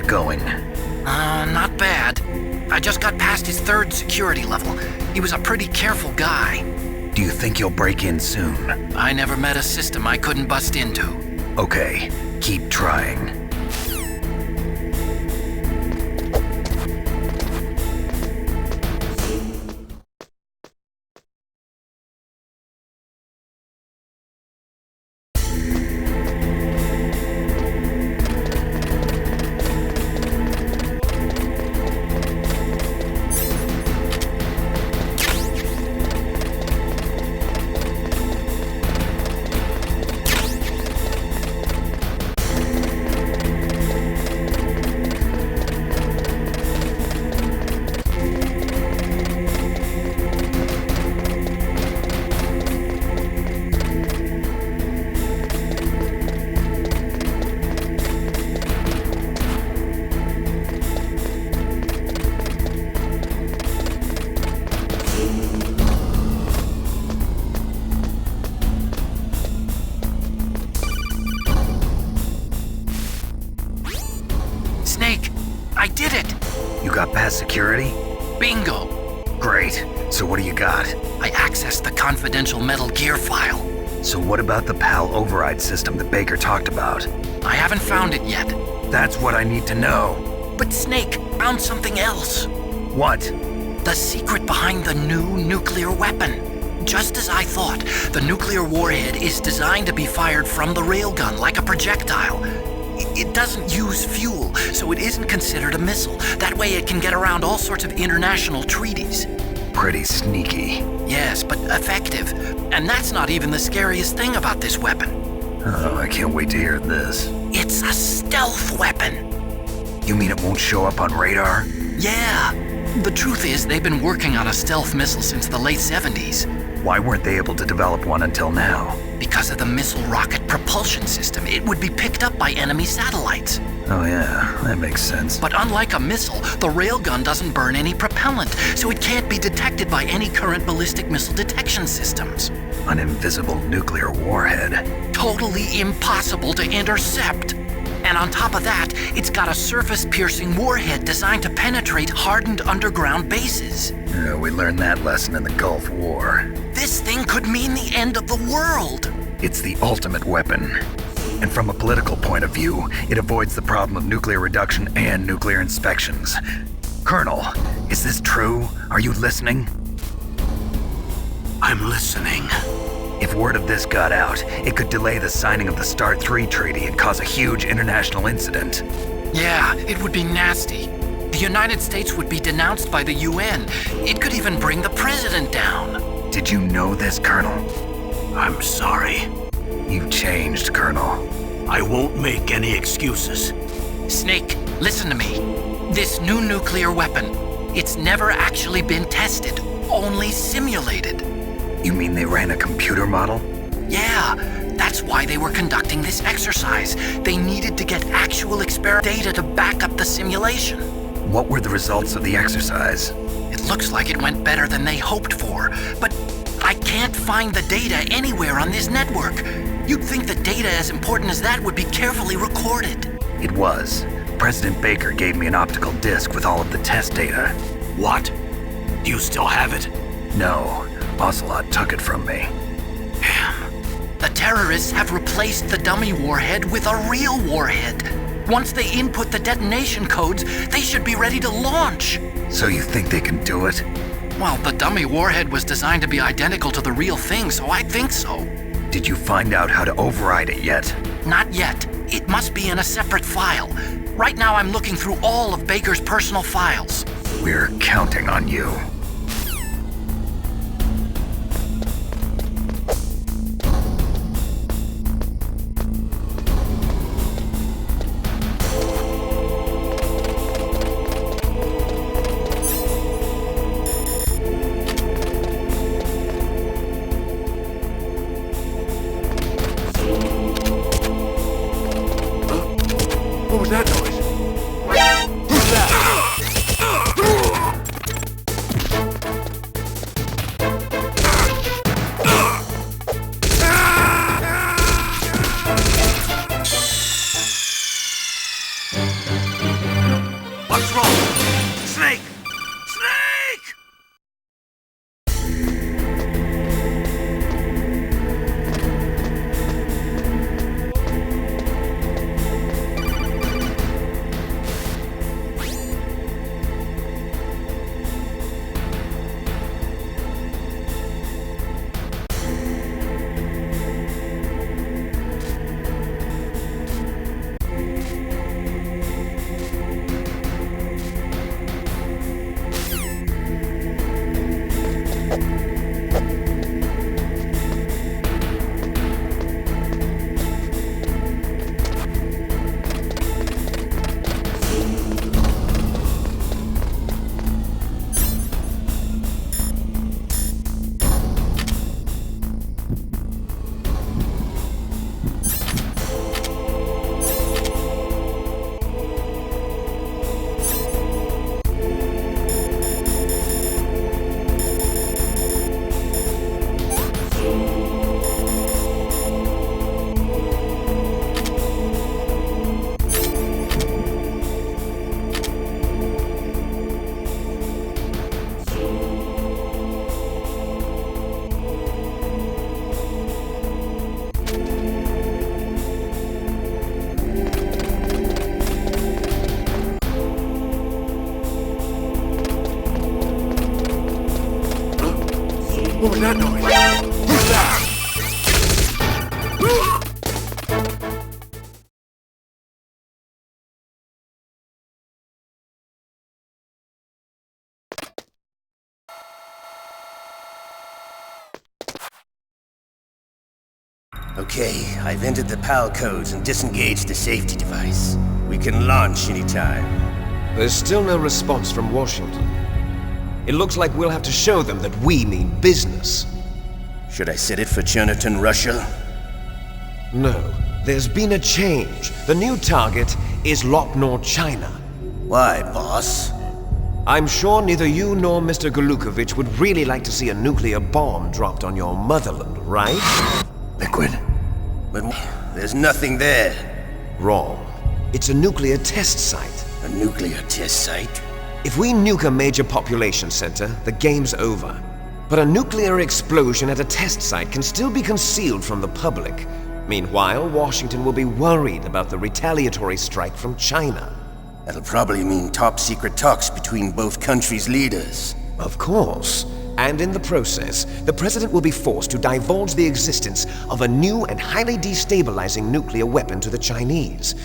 it going? Not bad. I just got past his third security level. He was a pretty careful guy. Do you think you'll break in soon? I never met a system I couldn't bust into. Okay, keep trying. Snake, I did it! You got past security? Bingo! Great. So what do you got? I accessed the confidential Metal Gear file. So what about the PAL override system that Baker talked about? I haven't found it yet. That's what I need to know. But Snake found something else. What? The secret behind the new nuclear weapon. Just as I thought, the nuclear warhead is designed to be fired from the railgun like a projectile. It doesn't use fuel, so it isn't considered a missile. That way it can get around all sorts of international treaties. Pretty sneaky. Yes, but effective. And that's not even the scariest thing about this weapon. Oh, I can't wait to hear this. It's a stealth weapon. You mean it won't show up on radar? Yeah. The truth is, they've been working on a stealth missile since the late 70s. Why weren't they able to develop one until now? Because of the missile rocket propulsion system, it would be picked up by enemy satellites. Oh yeah, that makes sense. But unlike a missile, the railgun doesn't burn any propellant, so it can't be detected by any current ballistic missile detection systems. An invisible nuclear warhead. Totally impossible to intercept. And on top of that, it's got a surface-piercing warhead designed to penetrate hardened underground bases. Yeah, we learned that lesson in the Gulf War. This thing could mean the end of the world. It's the ultimate weapon. And from a political point of view, it avoids the problem of nuclear reduction and nuclear inspections. Colonel, is this true? Are you listening? I'm listening. If word of this got out, it could delay the signing of the START 3 treaty and cause a huge international incident. Yeah, it would be nasty. The United States would be denounced by the UN. It could even bring the president down. Did you know this, Colonel? I'm sorry. You've changed, Colonel. I won't make any excuses. Snake, listen to me. This new nuclear weapon, it's never actually been tested, only simulated. You mean they ran a computer model? Yeah, that's why they were conducting this exercise. They needed to get actual experiment data to back up the simulation. What were the results of the exercise? It looks like it went better than they hoped for, but I can't find the data anywhere on this network. You'd think the data as important as that would be carefully recorded. It was. President Baker gave me an optical disc with all of the test data. What? Do you still have it? No, Ocelot took it from me. Damn. The terrorists have replaced the dummy warhead with a real warhead. Once they input the detonation codes, they should be ready to launch. So you think they can do it? Well, the dummy warhead was designed to be identical to the real thing, so I think so. Did you find out how to override it yet? Not yet. It must be in a separate file. Right now I'm looking through all of Baker's personal files. We're counting on you. What was that noise? Who's that? What was that noise? Who's that? Okay, I've entered the PAL codes and disengaged the safety device. We can launch anytime. There's still no response from Washington. It looks like we'll have to show them that we mean business. Should I set it for Cherniton, Russia? No, there's been a change. The new target is Lopnor, China. Why, boss? I'm sure neither you nor Mr. Golukovich would really like to see a nuclear bomb dropped on your motherland, right? Liquid. But there's nothing there. Wrong. It's a nuclear test site. A nuclear test site? If we nuke a major population center, the game's over. But a nuclear explosion at a test site can still be concealed from the public. Meanwhile, Washington will be worried about the retaliatory strike from China. That'll probably mean top-secret talks between both countries' leaders. Of course. And in the process, the president will be forced to divulge the existence of a new and highly destabilizing nuclear weapon to the Chinese.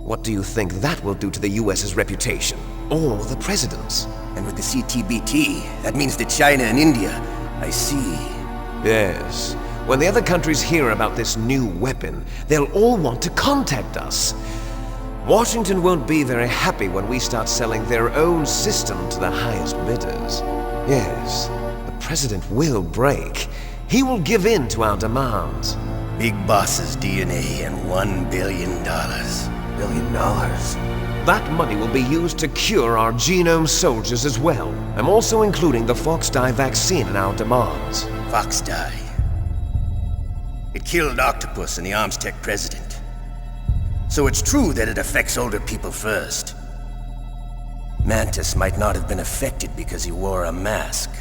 What do you think that will do to the US's reputation? Or the president's? And with the CTBT, that means that China and India. I see. Yes. When the other countries hear about this new weapon, they'll all want to contact us. Washington won't be very happy when we start selling their own system to the highest bidders. Yes, the president will break. He will give in to our demands. Big Boss's DNA and $1 billion. $1 billion? That money will be used to cure our genome soldiers as well. I'm also including the Foxdie vaccine in our demands. Foxdie. It killed Octopus and the Armstech president. So it's true that it affects older people first. Mantis might not have been affected because he wore a mask.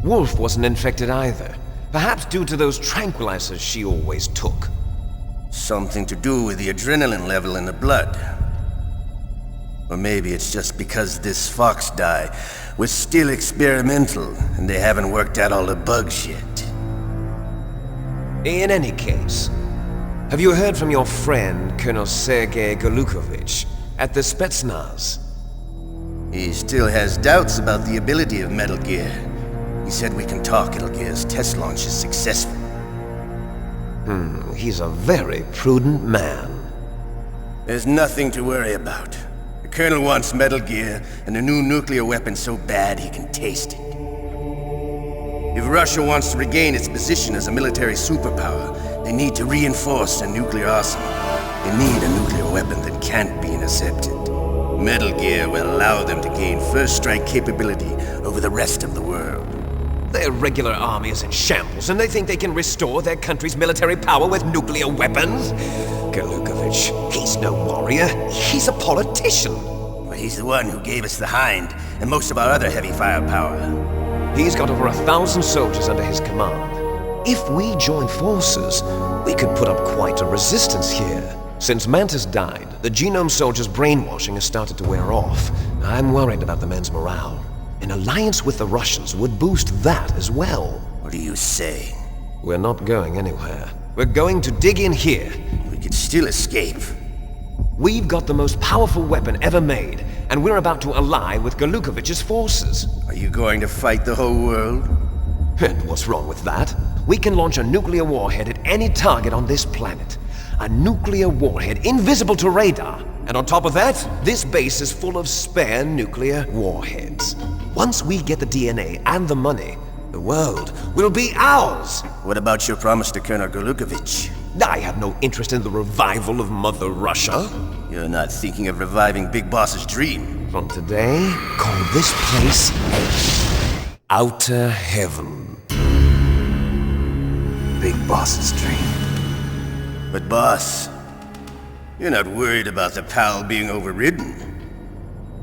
Wolf wasn't infected either. Perhaps due to those tranquilizers she always took. Something to do with the adrenaline level in the blood. Or maybe it's just because this Foxdie was still experimental and they haven't worked out all the bugs yet. In any case, have you heard from your friend, Colonel Sergei Golukovich, at the Spetsnaz? He still has doubts about the ability of Metal Gear. He said we can talk Metal Gear's test launch is successful. He's a very prudent man. There's nothing to worry about. The Colonel wants Metal Gear and a new nuclear weapon so bad he can taste it. If Russia wants to regain its position as a military superpower, they need to reinforce their nuclear arsenal. They need a nuclear weapon that can't be intercepted. Metal Gear will allow them to gain first strike capability over the rest of the world. Their regular army is in shambles, and they think they can restore their country's military power with nuclear weapons? Golukovich, he's no warrior. He's a politician. But he's the one who gave us the Hind and most of our other heavy firepower. He's got over 1,000 soldiers under his command. If we join forces, we could put up quite a resistance here. Since Mantis died, the genome soldiers' brainwashing has started to wear off. I'm worried about the men's morale. An alliance with the Russians would boost that as well. What do you say? We're not going anywhere. We're going to dig in here. We could still escape. We've got the most powerful weapon ever made, and we're about to ally with Golukovich's forces. Are you going to fight the whole world? And what's wrong with that? We can launch a nuclear warhead at any target on this planet. A nuclear warhead invisible to radar. And on top of that, this base is full of spare nuclear warheads. Once we get the DNA and the money, the world will be ours! What about your promise to Colonel Golukovich? I have no interest in the revival of Mother Russia. You're not thinking of reviving Big Boss's dream. From today, call this place Outer Heaven. Big Boss's dream. But boss, you're not worried about the PAL being overridden.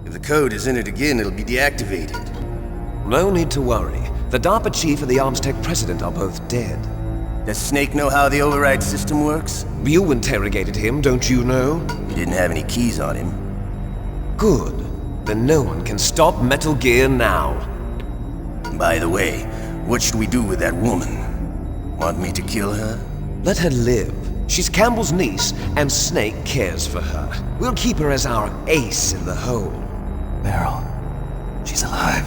If the code is entered again, it'll be deactivated. No need to worry. The DARPA chief and the Armstech president are both dead. Does Snake know how the override system works? You interrogated him, don't you know? He didn't have any keys on him. Good. Then no one can stop Metal Gear now. By the way, What should we do with that woman? Want me to kill her? Let her live. She's Campbell's niece, and Snake cares for her. We'll keep her as our ace in the hole. Meryl, she's alive.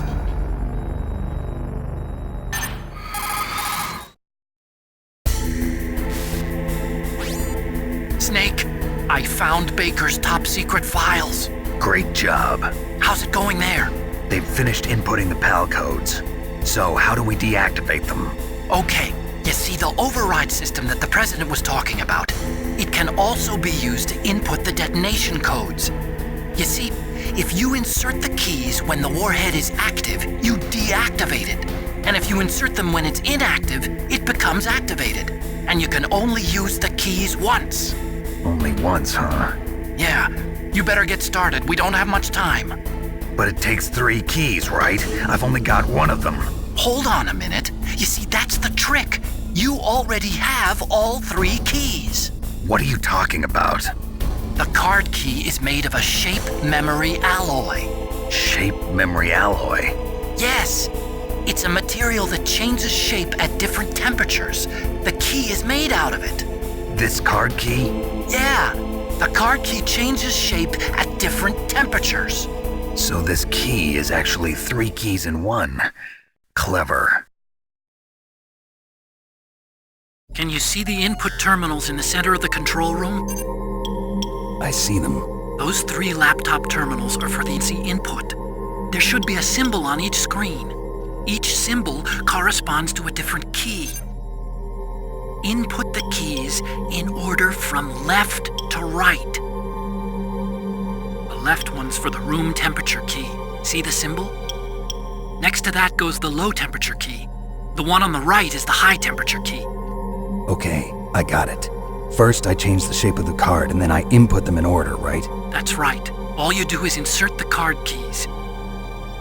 Snake, I found Baker's top secret files. Great job. How's it going there? They've finished inputting the PAL codes. So how do we deactivate them? Okay, you see the override system that the President was talking about. It can also be used to input the detonation codes. You see, if you insert the keys when the warhead is active, you deactivate it. And if you insert them when it's inactive, it becomes activated. And you can only use the keys once. Only once, huh? Yeah, you better get started. We don't have much time. But it takes 3 keys, right? I've only got one of them. Hold on a minute. You see, that's the trick. You already have all 3 keys. What are you talking about? The card key is made of a shape memory alloy. Shape memory alloy? Yes, it's a material that changes shape at different temperatures. The key is made out of it. This card key? Yeah, the card key changes shape at different temperatures. So this key is actually 3 keys in one. Clever. Can you see the input terminals in the center of the control room? I see them. Those 3 laptop terminals are for the input. There should be a symbol on each screen. Each symbol corresponds to a different key. Input the keys in order from left to right. The left one's for the room temperature key. See the symbol? Next to that goes the low temperature key. The one on the right is the high temperature key. Okay, I got it. First, I change the shape of the card, and then I input them in order, right? That's right. All you do is insert the card keys.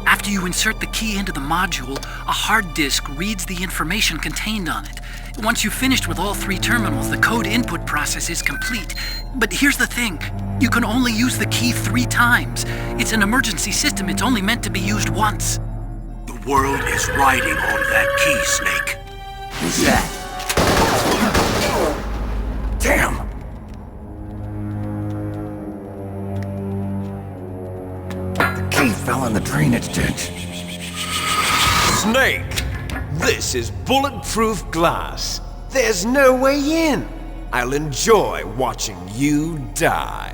After you insert the key into the module, a hard disk reads the information contained on it. Once you've finished with all 3 terminals, the code input process is complete. But here's the thing. You can only use the key 3 times. It's an emergency system. It's only meant to be used once. The world is riding on that key, Snake. Who's that? Damn! The key fell in the drainage ditch. Snake! This is bulletproof glass. There's no way in. I'll enjoy watching you die.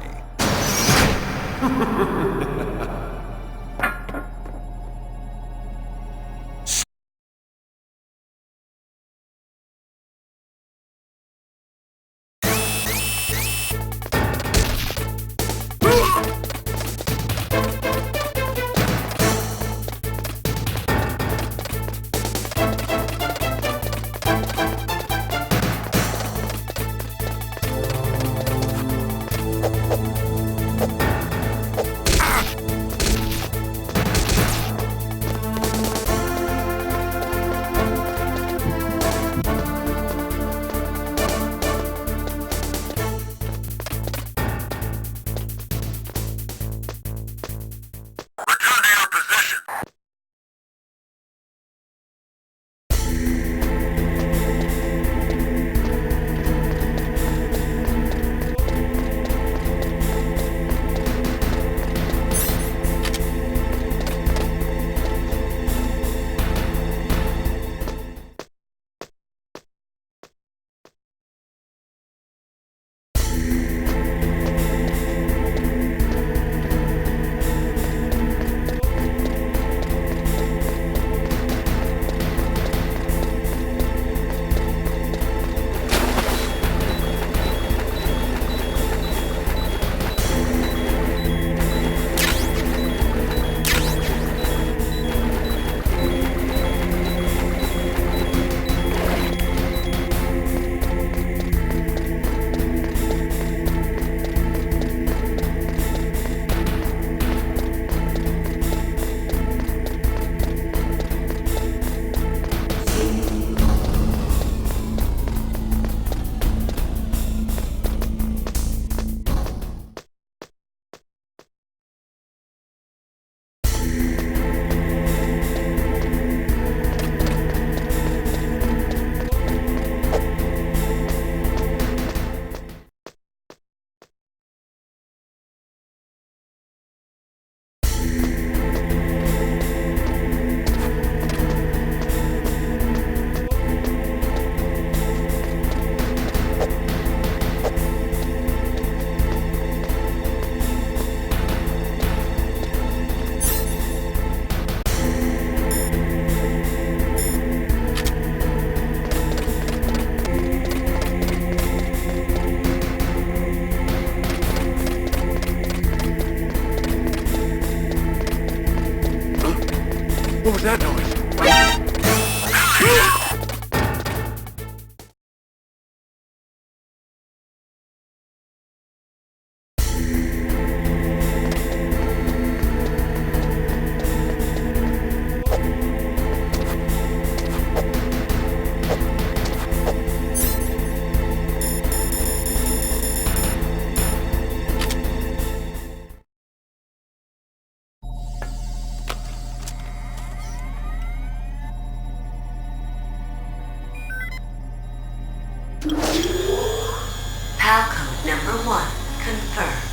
PAL code number 1 confirmed.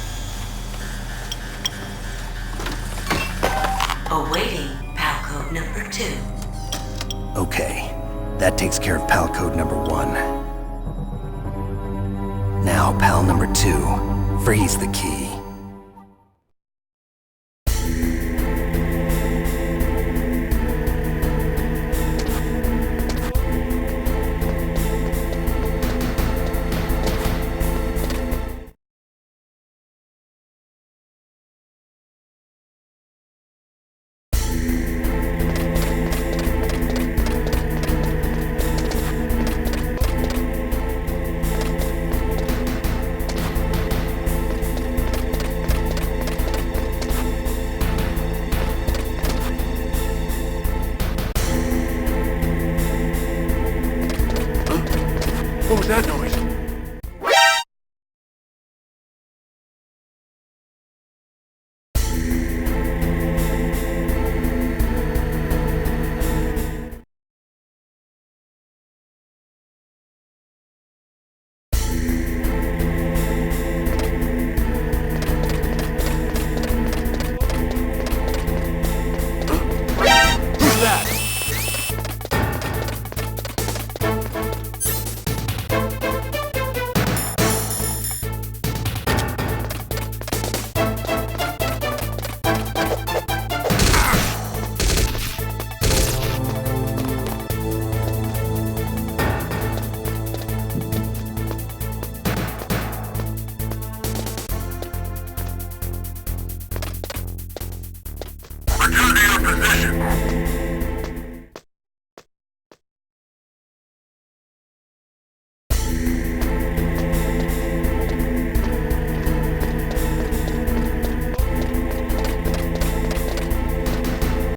Awaiting PAL code number 2. Okay, that takes care of PAL code number 1. Now, PAL number 2, freeze the key. What was that noise?